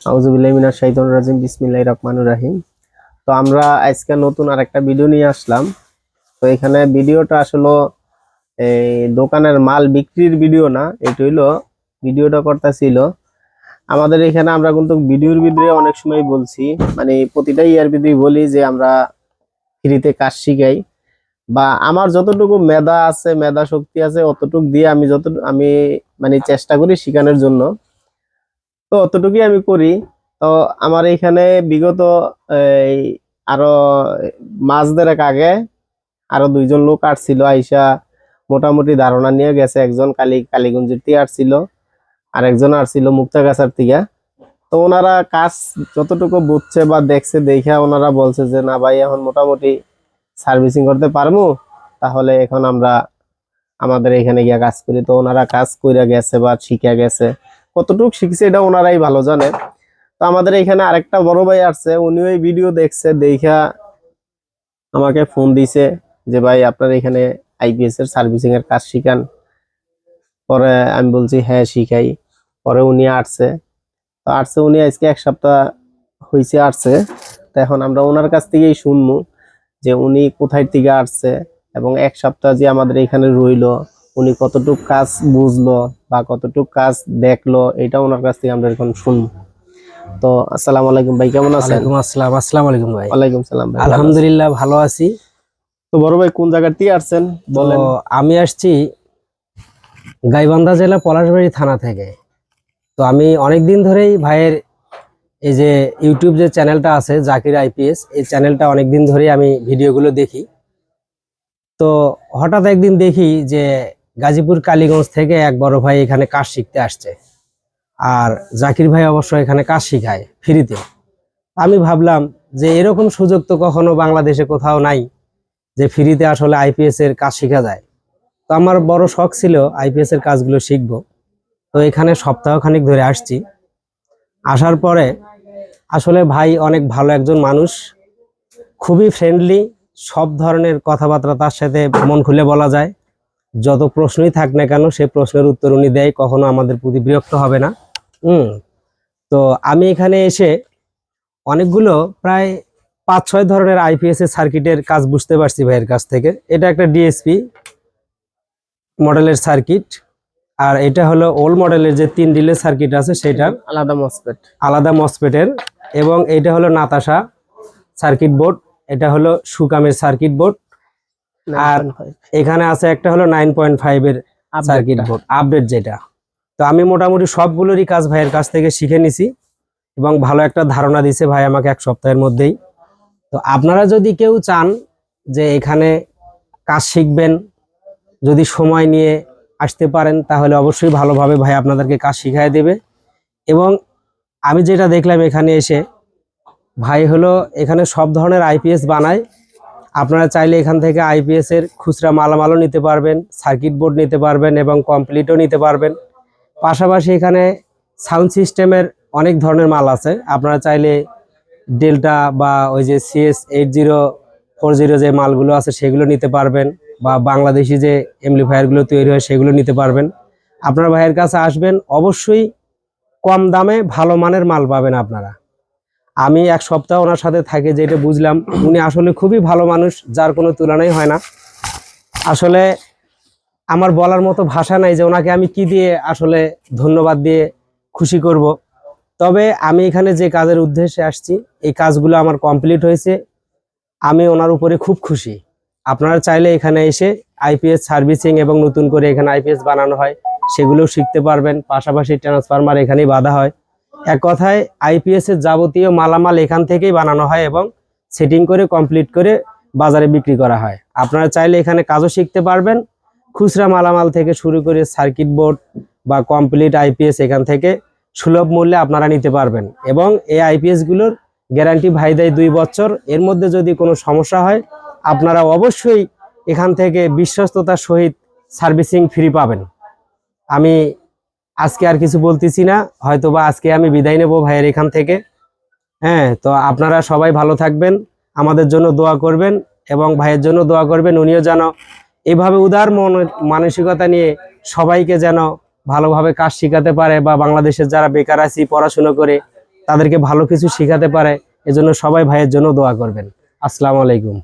আউযুবিল্লাহি মিনাশ শাইতানির রাজিম বিসমিল্লাহির রহমানির রহিম। তো আমরা আজকে নতুন আরেকটা ভিডিও নিয়ে আসলাম। তো এখানে ভিডিওটা আসলে এই দোকানের মাল বিক্রির ভিডিও না, এটা হইলো ভিডিওটা করতেছিল আমাদের এখানে। আমরা কিন্তু ভিডিওর ভিতরে অনেক সময় বলছি, মানে প্রতিটা ইয়ার ভিতরে বলি যে আমরা ফ্রিতে কাজ শিখাই, বা আমার যতটুকু মেধা আছে, মেধা শক্তি আছে, অতটুকু দিয়ে আমি মানে চেষ্টা করি শেখানোর জন্য। তো অতটুকুই আমি করি। তো আমার এখানে বিগত এই আরো মাস দেড়েক আগে আরো দুইজন লোক আসছিল, আইসা মোটামুটি ধারণা নিয়ে গেছে। একজন কালীগঞ্জের থেকে আসছিল, আর একজন আসছিল মুক্তাগাছার থেকে। তো ওনারা কাজ যতটুকু বুঝছে বা দেখছে, দেখে ওনারা বলছে যে না ভাই, এখন মোটামুটি সার্ভিসিং করতে পারবো, তাহলে এখন আমরা আমাদের এখানে গিয়ে কাজ করি। তো ওনারা কাজ কইরা গেছে বা শিখে গেছে, কতটুকু শিখছে এটা ওনারাই ভালো জানে। তো আমাদের এখানে আরেকটা বড় ভাই আসছে, উনিও এই ভিডিও দেখছে, দেখা আমাকে ফোন দিছে যে ভাই আপনার এখানে আইপিএস এর সার্ভিসিং এর কাজ শিখান। পরে আমি বলছি হ্যাঁ শিখাই। পরে উনি আসছে। তো আসছে উনি আজকে এক সপ্তাহ হয়েছে আসছে। তো এখন আমরা ওনার কাছ থেকেই শুনবো যে উনি কোথায় থেকে আসছে, এবং এক সপ্তাহ যে আমাদের এখানে রইলো উনি কতটুক কাজ বুঝলো বা কতটুক কাজ দেখলো, এটা ওনার কাছ থেকে আমরা এখন শুনবো। তো আসসালামু আলাইকুম ভাই, কেমন আছেন? ওয়ালাইকুম আসসালাম। আসসালামু আলাইকুম ভাই। ওয়ালাইকুম সালাম ভাই, ভালো আছেন? আলহামদুলিল্লাহ ভালো আছি। তো বড় ভাই কোন জায়গা থেকে আসছেন তো বলেন। আমি আসছি গাইবান্ধা জেলা পলাশবাড়ি থানা থেকে। তো আমি অনেক দিন ধরেই ভাইয়ের এই যে ইউটিউব যে চ্যানেলটা আছে জাকির আইপিএস, এই চ্যানেলটা অনেক দিন ধরেই আমি ভিডিওগুলো দেখি। তো হঠাৎ একদিন দেখি যে গাজীপুর কালীগঞ্জ থেকে এক বড় ভাই এখানে কাজ শিখতে আসছে, আর জাকির ভাই অবশ্য এখানে কাজ শিখায় ফ্রিতে। আমি ভাবলাম যে এরকম সুযোগ তো কখনো বাংলাদেশে কোথাও নাই যে ফ্রিতে আসলে আইপিএস এর কাজ শেখা যায়। তো আমার বড় শখ ছিল আইপিএস এর কাজগুলো শিখবো। তো এখানে সপ্তাহখানিক ধরে আসছি। আসার পরে আসলে ভাই অনেক ভালো একজন মানুষ, খুবই ফ্রেন্ডলি, সব ধরনের কথাবার্তা তার সাথে মন খুলে বলা যায়। যত প্রশ্নই থাক না কেন সে প্রশ্নের উত্তর উনি দেয়, কখনো আমাদের প্রতি বিরক্ত হবে না। তো আমি এখানে এসে অনেকগুলো প্রায় 5-6 ধরনের আইপিএস এর সার্কিটের কাজ বুঝতে পারছি ভাইয়ের কাছ থেকে। এটা একটা ডিএসপি মডেলের সার্কিট, আর এটা হলো ওল্ড মডেলের যে 3 রিলে সার্কিট আছে সেটা আলাদা মসফেটের, এবং এটা হলো নাতাশা সার্কিট বোর্ড, এটা হলো সুকামের সার্কিট বোর্ড, আর এখানে আছে একটা হলো 9.5 এর সার্কিট বোর্ড আপডেট যেটা। তো আমি মোটামুটি সবগুলোরই কাজ ভাইয়ের কাছ থেকে শিখে নিছি, এবং ভালো একটা ধারণা দিছে ভাই আমাকে এক সপ্তাহের মধ্যেই। তো আপনারা যদি কেউ চান যে এখানে কাজ শিখবেন, যদি সময় নিয়ে আসতে পারেন, তাহলে অবশ্যই ভালোভাবে ভাই আপনাদেরকে কাজ শিখিয়ে দেবে। এবং আমি যেটা দেখলাম এখানে এসে, ভাই হলো এখানে সব ধরনের আইপিএস বানায়। আপনারা চাইলে এখান থেকে আইপিএস এর খুচরা মালামালও নিতে পারবেন, সার্কিট বোর্ড নিতে পারবেন এবং কমপ্লিটও নিতে পারবেন। পাশাপাশি এখানে সাউন্ড সিস্টেমের অনেক ধরনের মাল আছে। আপনারা চাইলে ডেল্টা বা ওই যে CS8040 যে মালগুলো আছে সেগুলো নিতে পারবেন, বা বাংলাদেশি যে এমপ্লিফায়ারগুলো তৈরি হয় সেগুলো নিতে পারবেন। আপনার ভাইয়ের কাছে আসবেন, অবশ্যই কম দামে ভালো মানের মাল পাবেন আপনারা। আমি এক সপ্তাহ ওনার সাথে থাকি, যেটা বুঝলাম উনি আসলে খুবই ভালো মানুষ, যার কোনো তুলনাই হয় না। আসলে আমার বলার মতো ভাষা নাই যে ওনাকে আমি কি দিয়ে আসলে ধন্যবাদ দিয়ে খুশি করব। তবে আমি এখানে যে কাজের উদ্দেশ্যে আসছি, এই কাজগুলো আমার কমপ্লিট হয়েছে, আমি ওনার উপরে খুব খুশি। আপনারা চাইলে এখানে এসে আইপিএস সার্ভিসিং এবং নতুন করে এখানে আইপিএস বানানো হয় সেগুলোও শিখতে পারবেন। পাশাপাশি ট্রান্সফরমার এখানেই বাঁধা হয়। এক কথায় আইপিএস এর যাবতীয় মালামাল এখান থেকেই বানানো হয় এবং সেটিং করে কমপ্লিট করে বাজারে বিক্রি করা হয়। আপনারা চাইলে এখানে কাজও শিখতে পারবেন, খুচরা মালামাল থেকে শুরু করে সার্কিট বোর্ড বা কমপ্লিট আইপিএস এখান থেকে সুলভ মূল্যে আপনারা নিতে পারবেন। এবং এই আইপিএস গুলোর গ্যারান্টি ভাই দেয় 2 বছর। এর মধ্যে যদি কোনো সমস্যা হয়, আপনারা অবশ্যই এখান থেকে বিশ্বস্ততার সহিত সার্ভিসিং ফ্রি পাবেন। আমি আজকে আর কিছু বলতেছি না, হয়তোবা আজকে আমি বিদায় নেব ভাইয়ের এখান থেকে। হ্যাঁ, তো আপনারা সবাই ভালো থাকবেন, আমাদের জন্য দোয়া করবেন এবং ভাইয়ের জন্য দোয়া করবেন। উনিও যেন এভাবে উদার মানসিকতা নিয়ে সবাইকে যেন ভালোভাবে কাজ শিখাতে পারে, বা বাংলাদেশের যারা বেকার আছি পড়াশোনা করে তাদেরকে ভালো কিছু শেখাতে পারে। এজন্য সবাই ভাইয়ের জন্য দোয়া করবেন। আসসালামু আলাইকুম।